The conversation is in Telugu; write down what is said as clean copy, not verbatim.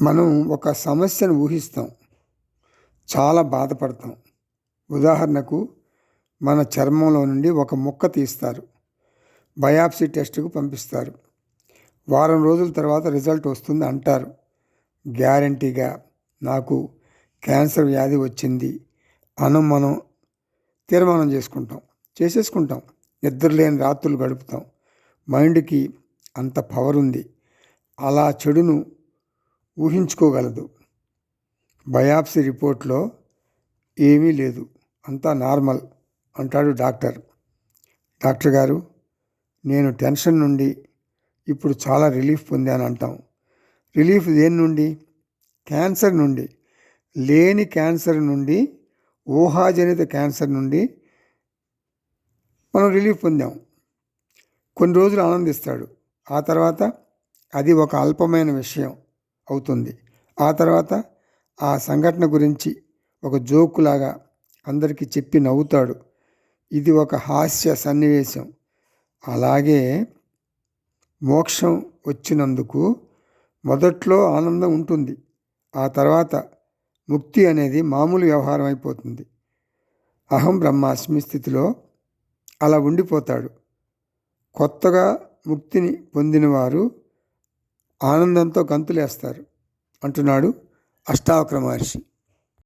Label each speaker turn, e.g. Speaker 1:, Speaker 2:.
Speaker 1: మనం ఒక సమస్యను ఊహిస్తాం, చాలా బాధపడతాం. ఉదాహరణకు మన చర్మంలో నుండి ఒక ముక్క తీస్తారు, బయాప్సీ టెస్టుకు పంపిస్తారు. వారం రోజుల తర్వాత రిజల్ట్ వస్తుంది అంటారు. గ్యారంటీగా నాకు క్యాన్సర్ వ్యాధి వచ్చింది మనం తీర్మానం చేసేసుకుంటాం. నిద్రలేని రాత్రులు గడుపుతాం. మైండ్కి అంత పవర్ ఉంది, అలా చెడును ఊహించుకోగలదు. బయాప్సీ రిపోర్ట్లో ఏమీ లేదు, అంతా నార్మల్ అంటాడు డాక్టర్. డాక్టర్ గారు, నేను టెన్షన్ నుండి ఇప్పుడు చాలా రిలీఫ్ పొందాను అంటాం. రిలీఫ్ దేని నుండి? క్యాన్సర్ నుండి. లేని క్యాన్సర్ నుండి, ఊహాజనిత క్యాన్సర్ నుండి మనం రిలీఫ్ పొందాం. కొన్ని రోజులు ఆనందిస్తాడు, ఆ తర్వాత అది ఒక అల్పమైన విషయం అవుతుంది. ఆ తర్వాత ఆ సంఘటన గురించి ఒక జోకులాగా అందరికీ చెప్పి నవ్వుతాడు. ఇది ఒక హాస్య సన్నివేశం. అలాగే మోక్షం వచ్చినందుకు మొదట్లో ఆనందం ఉంటుంది, ఆ తర్వాత ముక్తి అనేది మామూలు వ్యవహారం అయిపోతుంది. అహం బ్రహ్మాస్మి స్థితిలో అలా ఉండిపోతాడు. కొత్తగా ముక్తిని పొందినవారు ఆనందంతో గంతులేస్తారు అంటున్నాడు అష్టావక్ర మహర్షి.